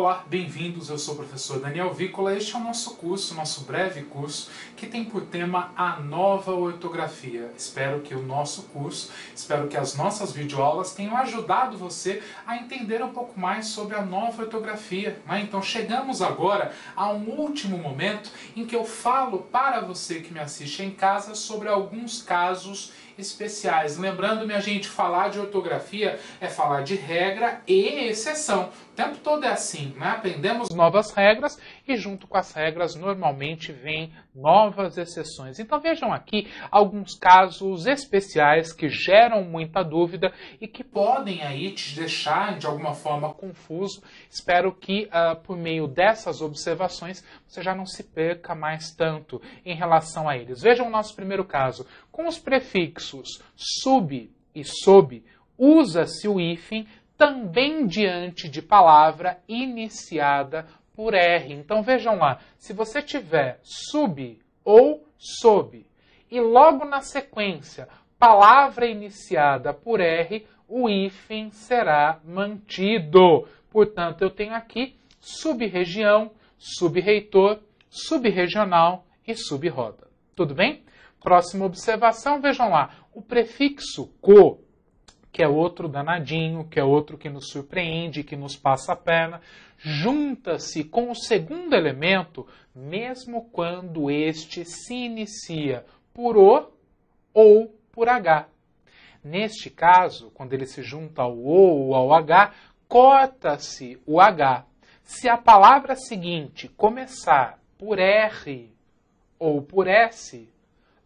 Olá, bem-vindos, eu sou o professor Daniel Vícola. Este é o nosso curso, nosso breve curso, que tem por tema a nova ortografia. Espero que o nosso curso, espero que as nossas videoaulas tenham ajudado você a entender um pouco mais sobre a nova ortografia. Então chegamos agora a um último momento em que eu falo para você que me assiste em casa sobre alguns casos especiais. Lembrando, minha gente, falar de ortografia é falar de regra e exceção. O tempo todo é assim, né? Aprendemos novas regras e junto com as regras normalmente vem novas exceções. Então vejam aqui alguns casos especiais que geram muita dúvida e que podem aí te deixar de alguma forma confuso. Espero que por meio dessas observações você já não se perca mais tanto em relação a eles. Vejam o nosso primeiro caso. Com os prefixos sub e sob, usa-se o hífen também diante de palavra iniciada por R. Então vejam lá, se você tiver sub ou sob e logo na sequência palavra iniciada por R, o hífen será mantido. Portanto, eu tenho aqui sub-região, sub-reitor, sub-regional e sub-roda. Tudo bem? Próxima observação, vejam lá, o prefixo co, que é outro danadinho, que é outro que nos surpreende, que nos passa a perna, junta-se com o segundo elemento, mesmo quando este se inicia por O ou por H. Neste caso, quando ele se junta ao O ou ao H, corta-se o H. Se a palavra seguinte começar por R ou por S,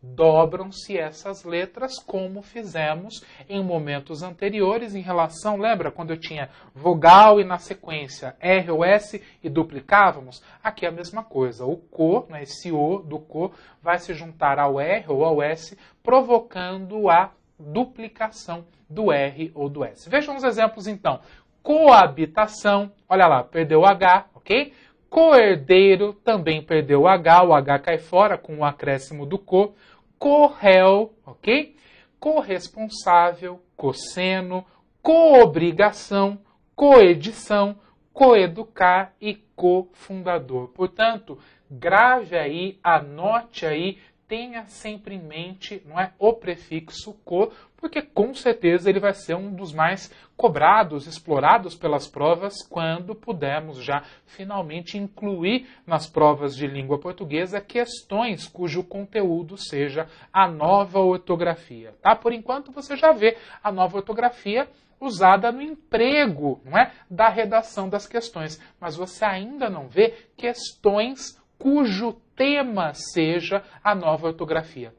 dobram-se essas letras como fizemos em momentos anteriores em relação, lembra quando eu tinha vogal e na sequência R ou S e duplicávamos? Aqui é a mesma coisa, o co, né, esse O do co vai se juntar ao R ou ao S, provocando a duplicação do R ou do S. Vejam os exemplos então. Coabitação, olha lá, perdeu o H, ok? Coerdeiro também perdeu o H cai fora com o acréscimo do co. Corréu, ok? Corresponsável, cosseno, coobrigação, coedição, coeducar e cofundador. Portanto, grave aí, anote aí, tenha sempre em mente, não é, o prefixo co, porque com certeza ele vai ser um dos mais cobrados, explorados pelas provas quando pudermos já finalmente incluir nas provas de língua portuguesa questões cujo conteúdo seja a nova ortografia. Tá? Por enquanto você já vê a nova ortografia usada no emprego, não é, da redação das questões, mas você ainda não vê questões cujo tema seja a nova ortografia.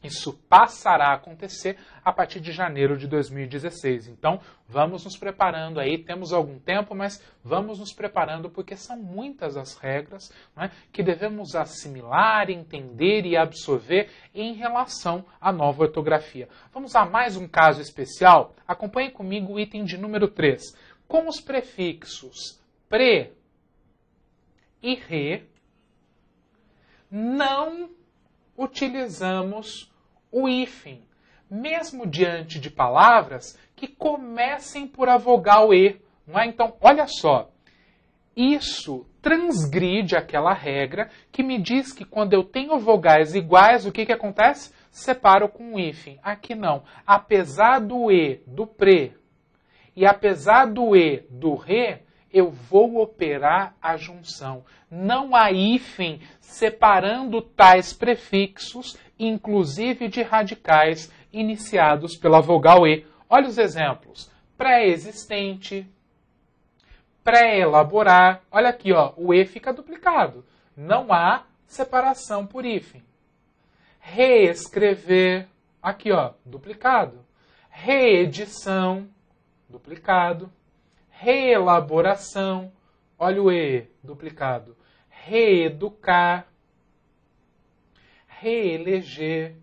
Isso passará a acontecer a partir de janeiro de 2016. Então, vamos nos preparando aí. Temos algum tempo, mas vamos nos preparando porque são muitas as regras, não é, que devemos assimilar, entender e absorver em relação à nova ortografia. Vamos a mais um caso especial? Acompanhe comigo o item de número 3. Com os prefixos pre e re, não utilizamos o hífen, mesmo diante de palavras que comecem por a vogal E. Não é? Então, olha só, isso transgride aquela regra que me diz que quando eu tenho vogais iguais, o que acontece? Separo com o hífen. Aqui não. Apesar do E do pre e apesar do E do re, eu vou operar a junção. Não há hífen separando tais prefixos, inclusive de radicais iniciados pela vogal E. Olha os exemplos. Pré-existente, pré-elaborar. Olha aqui, ó, o E fica duplicado. Não há separação por hífen. Reescrever. Aqui, ó, duplicado. Reedição, duplicado. Reelaboração, olha o E, duplicado. Reeducar, reeleger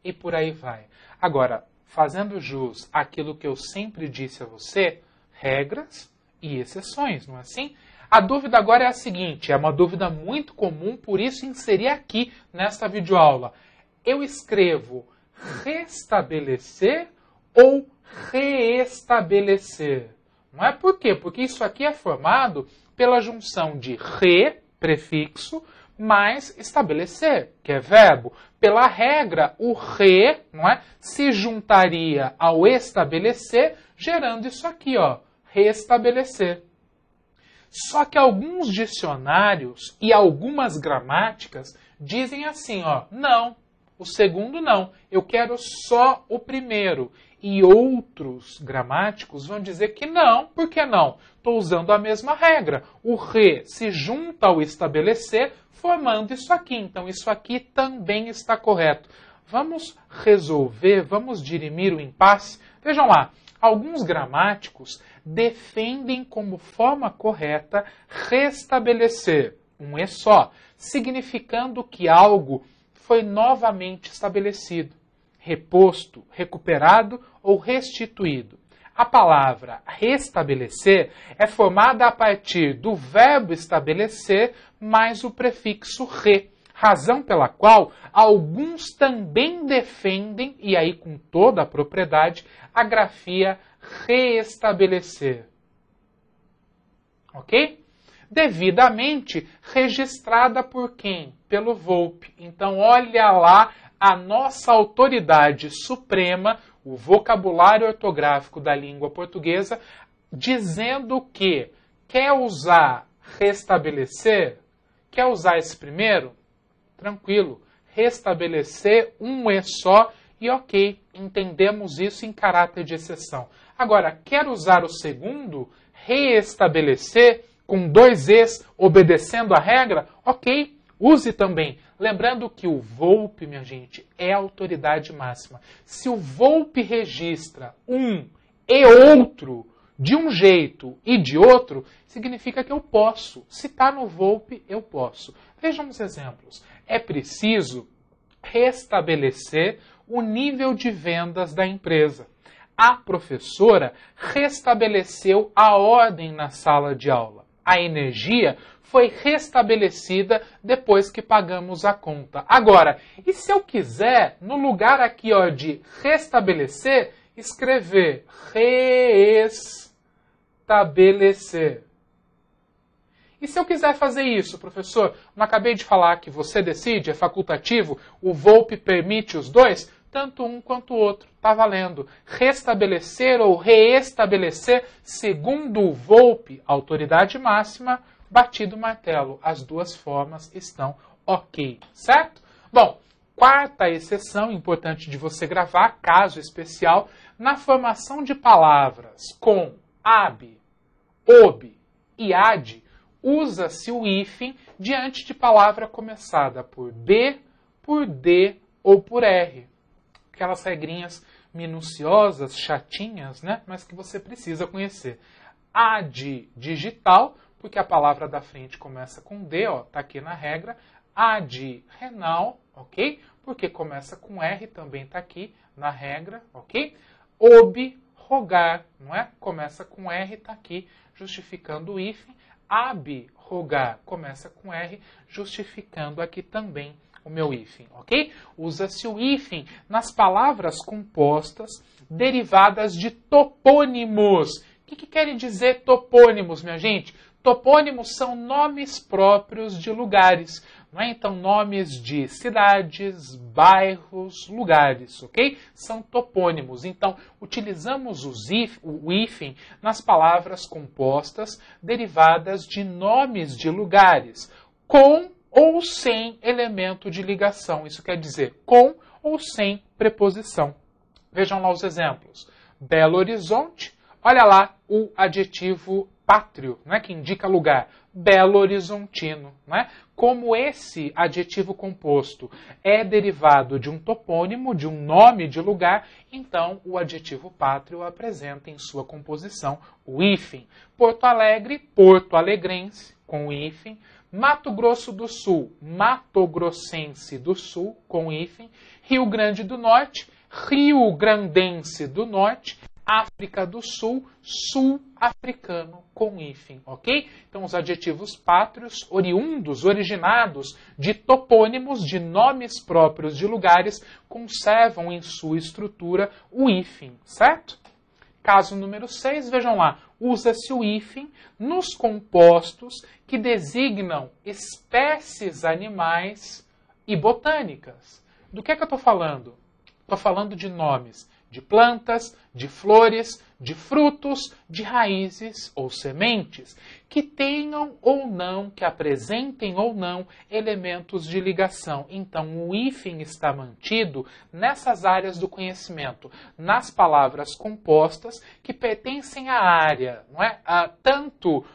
e por aí vai. Agora, fazendo jus àquilo que eu sempre disse a você, regras e exceções, não é assim? A dúvida agora é a seguinte, é uma dúvida muito comum, por isso inseri aqui nesta videoaula. Eu escrevo restabelecer ou reestabelecer? Não é por quê? Porque isso aqui é formado pela junção de re, prefixo, mais estabelecer, que é verbo. Pela regra, o re, não é, se juntaria ao estabelecer, gerando isso aqui, ó, restabelecer. Só que alguns dicionários e algumas gramáticas dizem assim, ó, não, o segundo não, eu quero só o primeiro. E outros gramáticos vão dizer que não, por que não? Estou usando a mesma regra. O re se junta ao estabelecer, formando isso aqui. Então, isso aqui também está correto. Vamos resolver, vamos dirimir o impasse. Vejam lá, alguns gramáticos defendem como forma correta restabelecer, um e só, significando que algo foi novamente estabelecido, reposto, recuperado ou restituído. A palavra restabelecer é formada a partir do verbo estabelecer mais o prefixo re, razão pela qual alguns também defendem, e aí com toda a propriedade, a grafia reestabelecer. Ok? Devidamente registrada por quem? Pelo Volpe. Então, olha lá a nossa autoridade suprema, o vocabulário ortográfico da língua portuguesa, dizendo que quer usar restabelecer, quer usar esse primeiro? Tranquilo, restabelecer um e só e ok, entendemos isso em caráter de exceção. Agora, quer usar o segundo, reestabelecer, com dois es, obedecendo a regra? Ok, use também. Lembrando que o Volpe, minha gente, é a autoridade máxima. Se o Volpe registra um e outro de um jeito e de outro, significa que eu posso. Se está no Volpe, eu posso. Vejam os exemplos. É preciso restabelecer o nível de vendas da empresa. A professora restabeleceu a ordem na sala de aula. A energia foi restabelecida depois que pagamos a conta. Agora, e se eu quiser, no lugar aqui ó, de restabelecer, escrever restabelecer? E se eu quiser fazer isso, professor? Não acabei de falar que você decide, é facultativo, o Volpe permite os dois? Tanto um quanto o outro, está valendo. Restabelecer ou reestabelecer, segundo o Volpe, autoridade máxima, batido o martelo. As duas formas estão ok, certo? Bom, quarta exceção, importante de você gravar, caso especial, na formação de palavras com ab, ob e ad, usa-se o hífen diante de palavra começada por B, por D ou por R. Aquelas regrinhas minuciosas, chatinhas, né? Mas que você precisa conhecer. Ad digital, porque a palavra da frente começa com D, ó, tá aqui na regra. Ad renal, ok? Porque começa com R, também tá aqui na regra, ok? Ob, rogar, não é? Começa com R, tá aqui, justificando o hífen. Ab, rogar, começa com R, justificando aqui também o meu hífen, ok? Usa-se o hífen nas palavras compostas derivadas de topônimos. O que querem dizer topônimos, minha gente? Topônimos são nomes próprios de lugares, não é? Então, nomes de cidades, bairros, lugares, ok? São topônimos. Então, utilizamos o hífen nas palavras compostas derivadas de nomes de lugares, com ou sem elemento de ligação. Isso quer dizer com ou sem preposição. Vejam lá os exemplos. Belo Horizonte, olha lá o adjetivo pátrio, né, que indica lugar. Belo Horizontino. Né? Como esse adjetivo composto é derivado de um topônimo, de um nome de lugar, então o adjetivo pátrio apresenta em sua composição o hífen. Porto Alegre, Porto Alegrense, com o hífen. Mato Grosso do Sul, Mato Grossense do Sul, com hífen. Rio Grande do Norte, Rio Grandense do Norte. África do Sul, sul-africano, com hífen, ok? Então, os adjetivos pátrios, oriundos, originados de topônimos, de nomes próprios de lugares, conservam em sua estrutura o hífen, certo? Caso número 6, vejam lá, usa-se o hífen nos compostos que designam espécies animais e botânicas. Do que eu estou falando? Estou falando de nomes de plantas, de flores, de frutos, de raízes ou sementes, que tenham ou não, que apresentem ou não elementos de ligação. Então, o hífen está mantido nessas áreas do conhecimento, nas palavras compostas que pertencem à área, não é? Tanto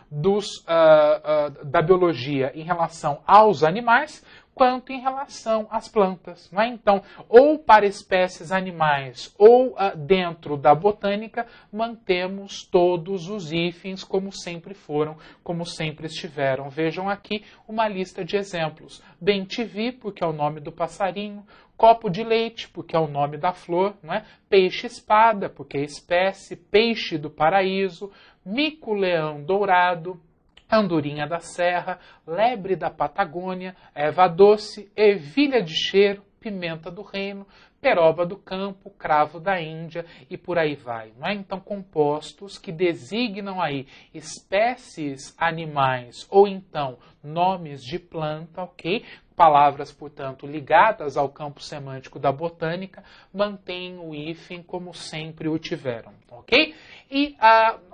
da biologia em relação aos animais, quanto em relação às plantas. Não é? Então, ou para espécies animais ou dentro da botânica, mantemos todos os hífens como sempre foram, como sempre estiveram. Vejam aqui uma lista de exemplos. Bem-te-vi, porque é o nome do passarinho. Copo de leite, porque é o nome da flor. Não é? Peixe-espada, porque é espécie. Peixe do paraíso. Mico-leão dourado. Andorinha da serra, lebre da Patagônia, erva doce, ervilha de cheiro, pimenta do reino, peroba do campo, cravo da Índia e por aí vai. Não é? Então, compostos que designam aí espécies animais ou então nomes de planta, ok? Palavras, portanto, ligadas ao campo semântico da botânica, mantêm o hífen como sempre o tiveram, ok? E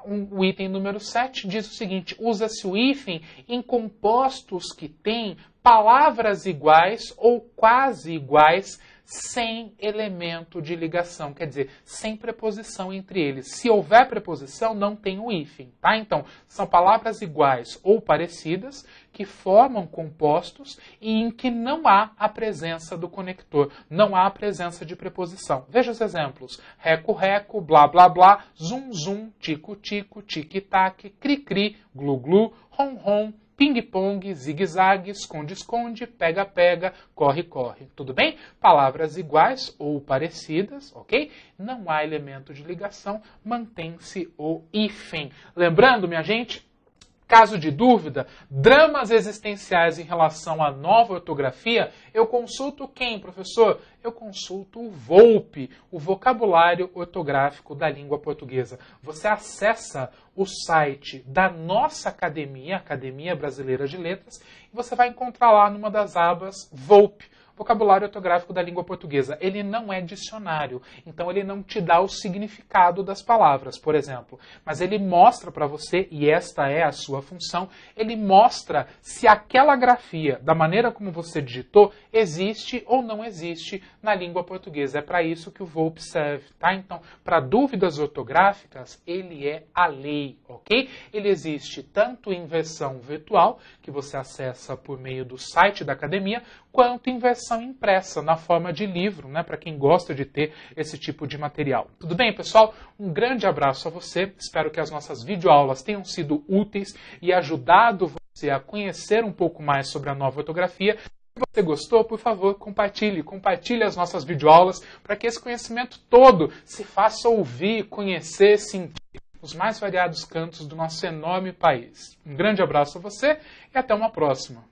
o item número 7 diz o seguinte, usa-se o hífen em compostos que têm palavras iguais ou quase iguais sem elemento de ligação, quer dizer, sem preposição entre eles. Se houver preposição, não tem o hífen, tá? Então, são palavras iguais ou parecidas que formam compostos e em que não há a presença do conector, não há a presença de preposição. Veja os exemplos. Reco-reco, blá blá blá, zum-zum, tico-tico, tic-tac, cri-cri, glu-glu, rom-rom, ping-pong, zigue-zague, esconde-esconde, pega-pega, corre-corre. Tudo bem? Palavras iguais ou parecidas, ok? Não há elemento de ligação, mantém-se o hífen. Lembrando, minha gente, caso de dúvida, dramas existenciais em relação à nova ortografia, eu consulto quem, professor? Eu consulto o VOLPE, o Vocabulário Ortográfico da Língua Portuguesa. Você acessa o site da nossa academia, Academia Brasileira de Letras, e você vai encontrar lá numa das abas VOLPE, Vocabulário Ortográfico da Língua Portuguesa. Ele não é dicionário, então ele não te dá o significado das palavras, por exemplo. Mas ele mostra para você, e esta é a sua função, ele mostra se aquela grafia, da maneira como você digitou, existe ou não existe na língua portuguesa. É para isso que o VOLPE serve, tá? Então, para dúvidas ortográficas, ele é a lei, ok? Ele existe tanto em versão virtual, que você acessa por meio do site da academia, quanto em versão impressa, na forma de livro, né, para quem gosta de ter esse tipo de material. Tudo bem, pessoal? Um grande abraço a você. Espero que as nossas videoaulas tenham sido úteis e ajudado você a conhecer um pouco mais sobre a nova ortografia. Se você gostou, por favor, compartilhe as nossas videoaulas para que esse conhecimento todo se faça ouvir, conhecer, sentir os mais variados cantos do nosso enorme país. Um grande abraço a você e até uma próxima.